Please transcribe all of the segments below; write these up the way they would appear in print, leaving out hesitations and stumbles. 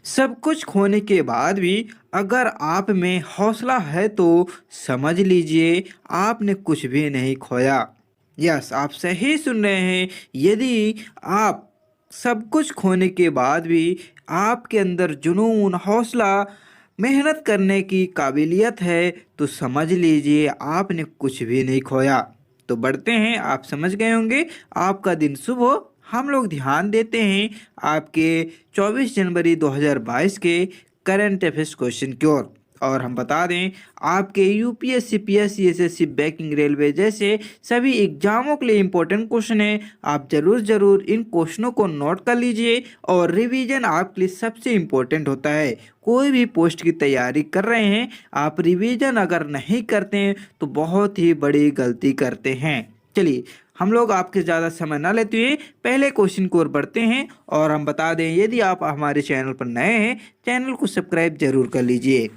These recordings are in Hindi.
सब कुछ खोने के बाद भी अगर आप में हौसला है तो समझ लीजिए आपने कुछ भी नहीं खोया। यस, आप सही सुन रहे हैं। यदि आप सब कुछ खोने के बाद भी आपके अंदर जुनून, हौसला, मेहनत करने की काबिलियत है तो समझ लीजिए आपने कुछ भी नहीं खोया। तो बढ़ते हैं, आप समझ गए होंगे। आपका दिन शुभ हो। हम लोग ध्यान देते हैं आपके 24 जनवरी 2022 के करंट अफेयर्स क्वेश्चन की ओर। और हम बता दें आपके UPSC, PSC, SSC, banking, railway जैसे सभी एग्जामों के लिए इंपॉर्टेंट क्वेश्चन है। आप जरूर इन क्वेश्चनों को नोट कर लीजिए और रिवीजन आपके लिए सबसे इम्पोर्टेंट होता है। कोई भी पोस्ट की तैयारी कर रहे हैं, आप रिवीजन अगर नहीं करते हैं तो बहुत ही बड़ी गलती करते हैं। चलिए, हम लोग आपके ज़्यादा समय ना लेते हुए पहले क्वेश्चन की ओर बढ़ते हैं। और हम बता दें यदि आप हमारे चैनल पर नए हैं, चैनल को सब्सक्राइब जरूर कर लीजिए।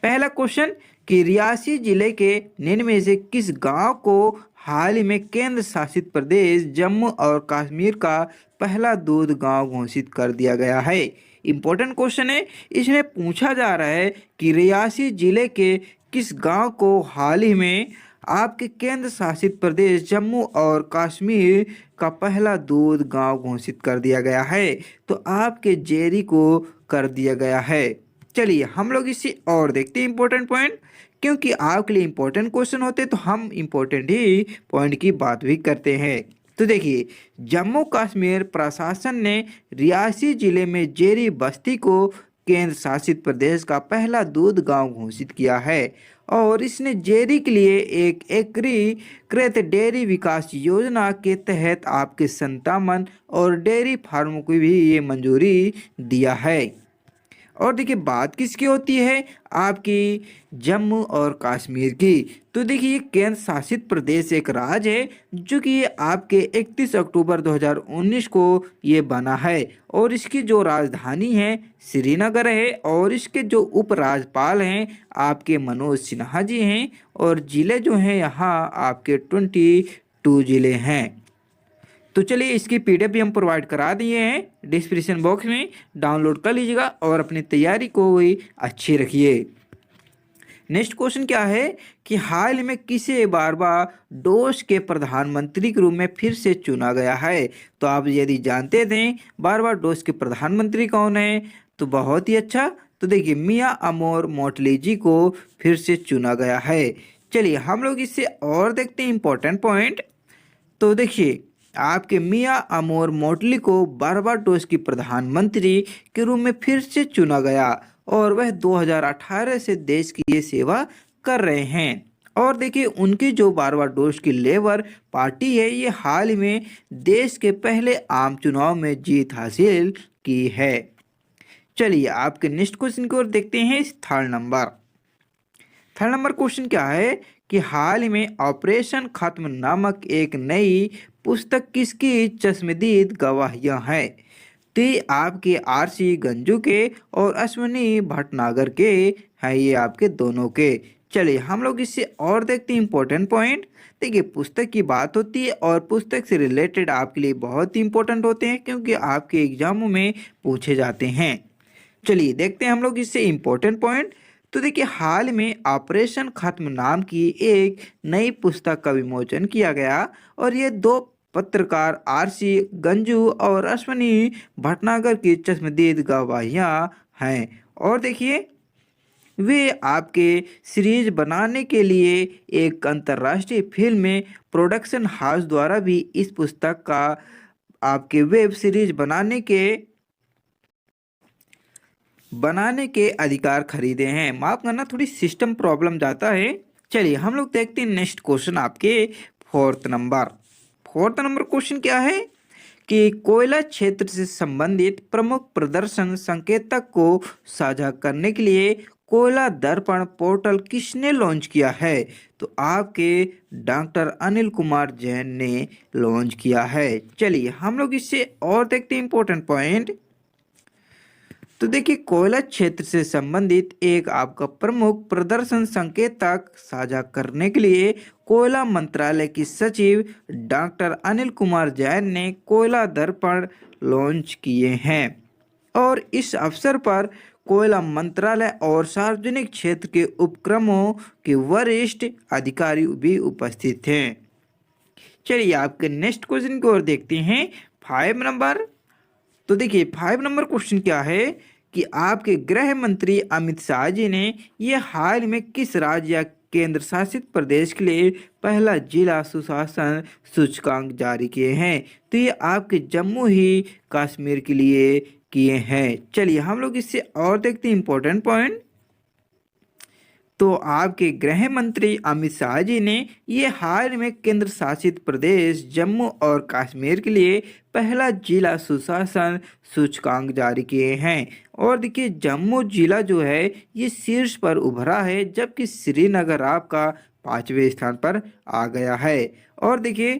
पहला क्वेश्चन कि रियासी जिले के निम्न में से किस गांव को हाल ही में केंद्र शासित प्रदेश जम्मू और कश्मीर का पहला दूध गांव घोषित कर दिया गया है। इंपॉर्टेंट क्वेश्चन है। इसमें पूछा जा रहा है कि रियासी जिले के किस गांव को हाल ही में आपके केंद्र शासित प्रदेश जम्मू और कश्मीर का पहला दूध गांव घोषित कर दिया गया है। तो आपके जेरी को कर दिया गया है। चलिए, हम लोग इसे और देखते हैं इंपॉर्टेंट पॉइंट। क्योंकि आपके लिए इंपॉर्टेंट क्वेश्चन होते तो हम इंपॉर्टेंट ही पॉइंट की बात भी करते हैं। तो देखिए, जम्मू कश्मीर प्रशासन ने रियासी जिले में जेरी बस्ती को केंद्र शासित प्रदेश का पहला दूध गांव घोषित किया है। और इसने जेरी के लिए एक एकीकृत डेयरी विकास योजना के तहत आपके 57 और डेयरी फार्मों को भी ये मंजूरी दिया है। और देखिए, बात किसकी होती है? आपकी जम्मू और कश्मीर की। तो देखिए, केंद्र शासित प्रदेश एक राज्य है जो कि ये आपके 31 अक्टूबर 2019 को ये बना है। और इसकी जो राजधानी है श्रीनगर है। और इसके जो उपराज्यपाल हैं आपके मनोज सिन्हा जी हैं। और जिले जो हैं यहाँ आपके 22 जिले हैं। तो चलिए, इसकी पीडीएफ भी हम प्रोवाइड करा दिए हैं डिस्क्रिप्शन बॉक्स में, डाउनलोड कर लीजिएगा और अपनी तैयारी को भी अच्छी रखिए। नेक्स्ट क्वेश्चन क्या है कि हाल में किसे बारबाडोस के प्रधानमंत्री के रूप में फिर से चुना गया है? तो आप यदि जानते थे बारबाडोस के प्रधानमंत्री कौन है तो बहुत ही अच्छा। तो देखिए, मियां अमोर मोटली जी को फिर से चुना गया है। चलिए, हम लोग इससे और देखते हैं इंपॉर्टेंट पॉइंट। तो देखिए, आपके मियां अमोर मोटली को बारबाडोस की प्रधानमंत्री के रूप में फिर से चुना गया। और वह 2018 से देश की ये सेवा कर रहे हैं। और देखिए, उनकी जो बारबाडोस की लेबर पार्टी है ये हाल ही में देश के पहले आम चुनाव में जीत हासिल की है। चलिए, आपके नेक्स्ट क्वेश्चन की ओर देखते हैं। थर्ड नंबर क्वेश्चन क्या है कि हाल ही में ऑपरेशन खत्म नामक एक नई पुस्तक किसकी चश्मदीद गवाहियां हैं? तो ये आपके आरसी गंजू के और अश्विनी भटनागर के हैं, ये आपके दोनों के। चलिए, हम लोग इससे और देखते हैं इंपॉर्टेंट पॉइंट। देखिए, पुस्तक की बात होती है और पुस्तक से रिलेटेड आपके लिए बहुत ही इंपॉर्टेंट होते हैं क्योंकि आपके एग्जामों में पूछे जाते हैं। चलिए, देखते हैं हम लोग इससे इंपॉर्टेंट पॉइंट। तो देखिए, हाल में ऑपरेशन खत्म नाम की एक नई पुस्तक का विमोचन किया गया। और ये दो पत्रकार आरसी गंजू और अश्वनी भटनागर की चश्मदीद गवाहियां हैं। और देखिए, वे आपके सीरीज बनाने के लिए एक अंतर्राष्ट्रीय फिल्म प्रोडक्शन हाउस द्वारा भी इस पुस्तक का आपके वेब सीरीज बनाने के अधिकार खरीदे हैं। माफ करना, थोड़ी सिस्टम प्रॉब्लम जाता है। चलिए, हम लोग देखते हैं नेक्स्ट क्वेश्चन आपके फोर्थ नंबर क्वेश्चन क्या है कि कोयला क्षेत्र से संबंधित प्रमुख प्रदर्शन संकेतक को साझा करने के लिए कोयला दर्पण पोर्टल किसने लॉन्च किया है? तो आपके डॉक्टर अनिल कुमार जैन ने लॉन्च किया है। चलिए, हम लोग इससे और देखते हैं इंपॉर्टेंट पॉइंट। तो देखिए, कोयला क्षेत्र से संबंधित एक आपका प्रमुख प्रदर्शन संकेतक साझा करने के लिए कोयला मंत्रालय की सचिव डॉक्टर अनिल कुमार जैन ने कोयला दर्पण लॉन्च किए हैं। और इस अवसर पर कोयला मंत्रालय और सार्वजनिक क्षेत्र के उपक्रमों के वरिष्ठ अधिकारी भी उपस्थित थे। चलिए आपके नेक्स्ट क्वेश्चन की ओर देखते हैं। 5 नंबर। तो देखिए 5 नंबर क्वेश्चन क्या है कि आपके गृह मंत्री अमित शाह जी ने ये हाल में किस राज्य या केंद्र शासित प्रदेश के लिए पहला जिला सुशासन सूचकांक जारी किए हैं? तो ये आपके जम्मू ही कश्मीर के लिए किए हैं। चलिए हम लोग इससे और देखते हैं इंपॉर्टेंट पॉइंट। तो आपके गृह मंत्री अमित शाह जी ने ये हाल में केंद्र शासित प्रदेश जम्मू और कश्मीर के लिए पहला जिला सुशासन सूचकांक जारी किए हैं। और देखिए जम्मू जिला जो है ये शीर्ष पर उभरा है, जबकि श्रीनगर आपका 5वें स्थान पर आ गया है। और देखिए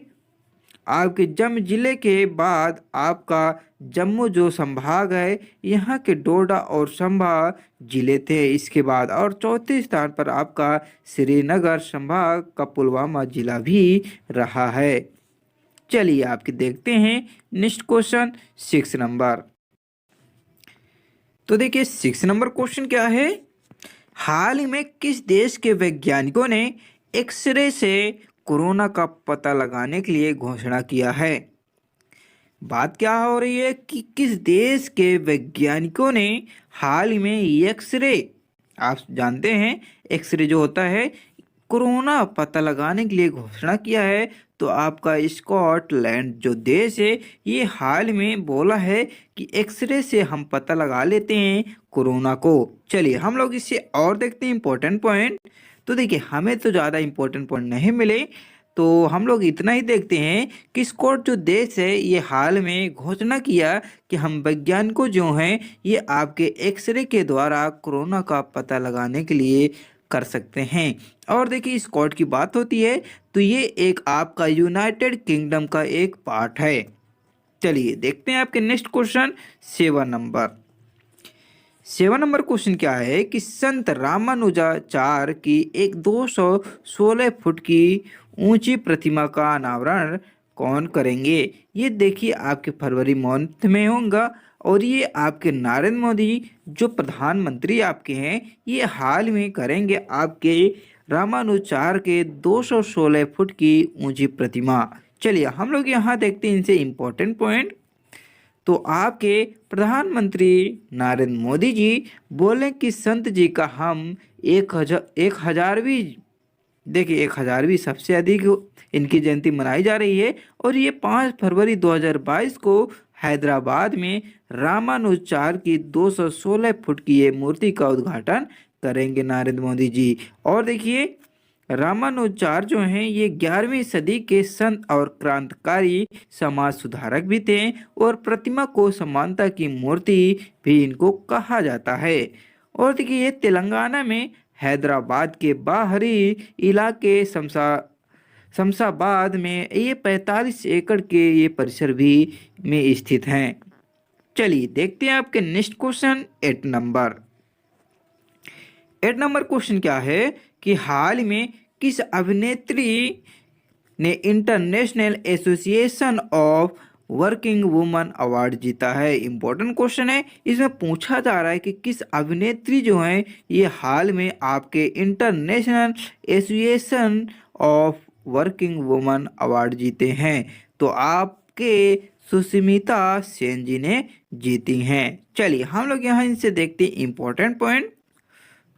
आपके जम्मू जिले के बाद आपका जम्मू जो संभाग है यहाँ के डोडा और संभा जिले थे इसके बाद, और चौथे स्थान पर आपका श्रीनगर संभाग का पुलवामा जिला भी रहा है। चलिए आपके देखते हैं नेक्स्ट क्वेश्चन 6 नंबर। तो देखिए 6 नंबर क्वेश्चन क्या है, हाल ही में किस देश के वैज्ञानिकों ने एक्सरे से कोरोना का पता लगाने के लिए घोषणा किया है? बात क्या हो रही है कि किस देश के वैज्ञानिकों ने हाल ही में एक्सरे, आप जानते हैं एक्सरे जो होता है कोरोना पता लगाने के लिए घोषणा किया है। तो आपका स्कॉटलैंड जो देश है ये हाल में बोला है कि एक्सरे से हम पता लगा लेते हैं कोरोना को। चलिए हम लोग इससे और देखते हैं इंपॉर्टेंट पॉइंट। तो देखिए हमें तो ज़्यादा इंपॉर्टेंट पॉइंट नहीं मिले, तो हम लोग इतना ही देखते हैं कि स्कॉट जो देश है ये हाल में घोषणा किया कि हम वैज्ञानिकों जो हैं ये आपके एक्सरे के द्वारा कोरोना का पता लगाने के लिए कर सकते हैं। और देखिए स्कॉट की बात होती है तो ये एक आपका यूनाइटेड किंगडम का एक पार्ट है। चलिए देखते हैं आपके next question 7 number. 7 number question क्या है कि संत रामानुजाचार्य की एक 216 फुट की ऊंची प्रतिमा का अनावरण कौन करेंगे? ये देखिए आपके फरवरी मंथ में होगा, और ये आपके नरेंद्र मोदी जो प्रधानमंत्री आपके हैं ये हाल में करेंगे आपके रामानुजाचार्य के 216 फुट की ऊंची प्रतिमा। चलिए हम लोग यहाँ देखते हैं इनसे इम्पोर्टेंट पॉइंट। तो आपके प्रधानमंत्री नरेंद्र मोदी जी बोले कि संत जी का हम 1000वीं, देखिए 1000वीं सबसे अधिक इनकी जयंती मनाई जा रही है, और ये 5 फरवरी 2022 को हैदराबाद में रामानुजाचार्य की 216 फुट की ये मूर्ति का उद्घाटन करेंगे नरेंद्र मोदी जी। और देखिए रामानुजाचार्य जो हैं ये 11वीं सदी के संत और क्रांतिकारी समाज सुधारक भी थे, और प्रतिमा को समानता की मूर्ति भी इनको कहा जाता है। और देखिए ये तेलंगाना में हैदराबाद के बाहरी इलाके शमशाबाद में ये 45 एकड़ के ये परिसर भी में स्थित हैं। चलिए देखते हैं आपके next question 8 number. 8 number question क्या है कि हाल में किस अभिनेत्री ने international association of working woman award जीता है? इंपॉर्टेंट क्वेश्चन है, इसमें पूछा जा रहा है कि किस अभिनेत्री जो है ये हाल में आपके international association of working woman award जीते हैं? तो आपके सुष्मिता सेन जी ने जीती हैं। चलिए हम लोग यहाँ इनसे देखते हैं इम्पोर्टेंट पॉइंट।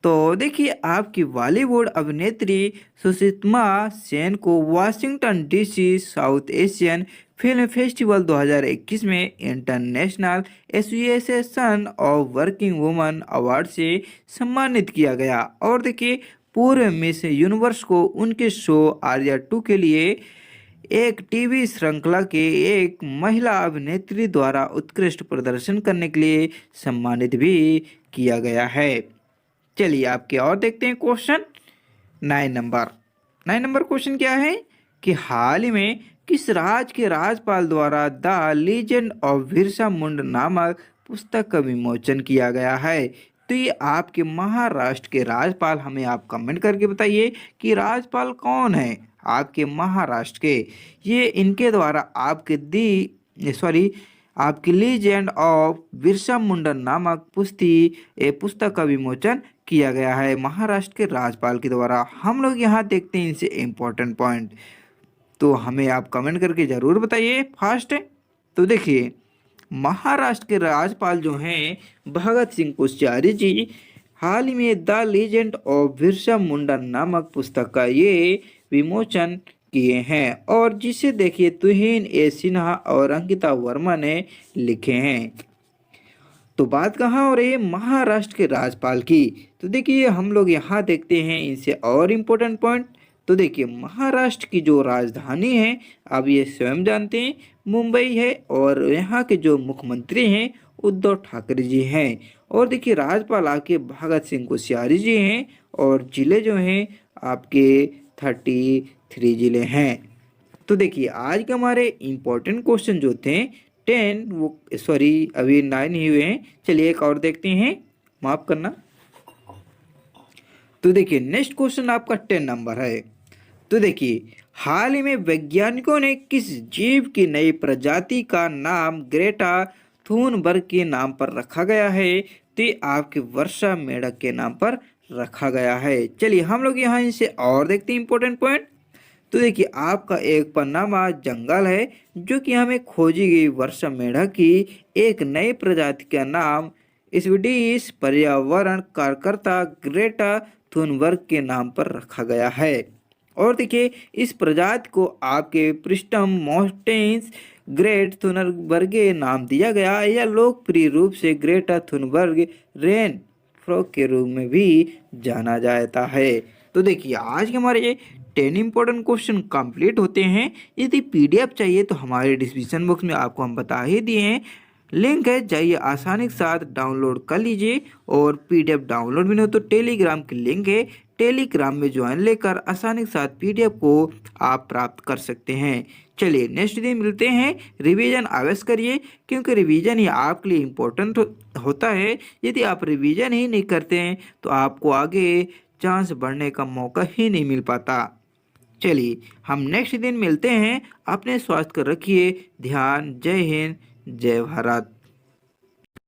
तो देखिए आपकी बॉलीवुड अभिनेत्री सुष्मिता सेन को Washington DC south Asian film festival 2021 में international association of working woman award से सम्मानित किया गया। और देखिए पूर्व मिस यूनिवर्स को उनके शो आर्या 2 के लिए एक टीवी श्रृंखला के एक महिला अभिनेत्री द्वारा उत्कृष्ट प्रदर्शन करने के लिए सम्मानित भी किया गया है। चलिए आपके और देखते हैं क्वेश्चन 9 नंबर। 9 नंबर क्वेश्चन क्या है कि हाल ही में किस राज्य के राज्यपाल द्वारा the legend of Birsa Munda नामक पुस्तक का विमोचन किया गया है? तो ये आपके महाराष्ट्र के राज्यपाल, हमें आप कमेंट करके बताइए कि राज्यपाल कौन है आपके महाराष्ट्र के। ये इनके द्वारा आपके आपकी लीजेंड ऑफ बिरसा मुंडा नामक पुस्तक का विमोचन किया गया है महाराष्ट्र के राज्यपाल के द्वारा। हम लोग यहाँ देखते हैं इनसे इम्पोर्टेंट पॉइंट, तो हमें आप कमेंट करके ज़रूर बताइए फास्ट है। तो देखिए, महाराष्ट्र के राज्यपाल जो हैं भगत सिंह कोश्यारी जी हाल ही में the legend of Birsa Munda नामक पुस्तक का ये विमोचन किए हैं, और जिसे देखिए तुहिन ए सिन्हा और अंकिता वर्मा ने लिखे हैं। तो बात कहाँ हो रही है, महाराष्ट्र के राज्यपाल की। तो देखिए हम लोग यहाँ देखते हैं इनसे और इम्पोर्टेंट पॉइंट। तो देखिए महाराष्ट्र की जो राजधानी है, आप ये स्वयं जानते हैं, मुंबई है, और यहाँ के जो मुख्यमंत्री हैं उद्धव ठाकरे जी हैं। और देखिए राज्यपाल आपके भगत सिंह कोश्यारी जी हैं, और जिले जो हैं आपके 33 जिले हैं। तो देखिए आज के हमारे इम्पोर्टेंट क्वेश्चन जो थे 10, वो सॉरी अभी 9 ही हुए हैं। चलिए एक और देखते हैं, माफ करना। तो देखिए नेक्स्ट क्वेश्चन आपका 10 नंबर है। तो देखिए हाल ही में वैज्ञानिकों ने किस जीव की नई प्रजाति का नाम ग्रेटा थूनबर्ग के नाम पर रखा गया है? तो ये आपके वर्षा मेंढक के नाम पर रखा गया है। चलिए हम लोग यहाँ इनसे और देखते हैं इंपॉर्टेंट पॉइंट। तो देखिए आपका एक पन्नामा जंगल है जो कि हमें खोजी गई वर्षा मेंढक की एक नई प्रजाति का नाम स्वीडिश पर्यावरण कार्यकर्ता ग्रेटा थुनबर्ग के नाम पर रखा गया है। और देखिए इस प्रजाति को आपके प्रिस्टम मोस्टेंस ग्रेट थुनबर्ग नाम दिया गया है, या लोकप्रिय रूप से ग्रेटा थुनबर्ग रेन फ्रॉग के रूप में भी जाना जाता है। तो देखिए आज के हमारे 10 इंपॉर्टेंट क्वेश्चन कंप्लीट होते हैं। यदि पीडीएफ चाहिए तो हमारे डिस्क्रिप्शन बॉक्स में आपको हम बता ही दिए हैं, लिंक है, जाइए आसानी के साथ डाउनलोड कर लीजिए। और पीडीएफ डाउनलोड भी नहीं हो तो टेलीग्राम की लिंक है, टेलीग्राम में ज्वाइन लेकर आसानी के साथ पीडीएफ को आप प्राप्त कर सकते हैं। चलिए नेक्स्ट दिन मिलते हैं। रिवीजन अवश्य करिए, क्योंकि रिवीजन ही आपके लिए इम्पोर्टेंट होता है। यदि आप रिवीजन ही नहीं करते हैं तो आपको आगे चांस बढ़ने का मौका ही नहीं मिल पाता। चलिए हम नेक्स्ट दिन मिलते हैं। अपने स्वास्थ्य को रखिए ध्यान। जय हिंद, जय भारत।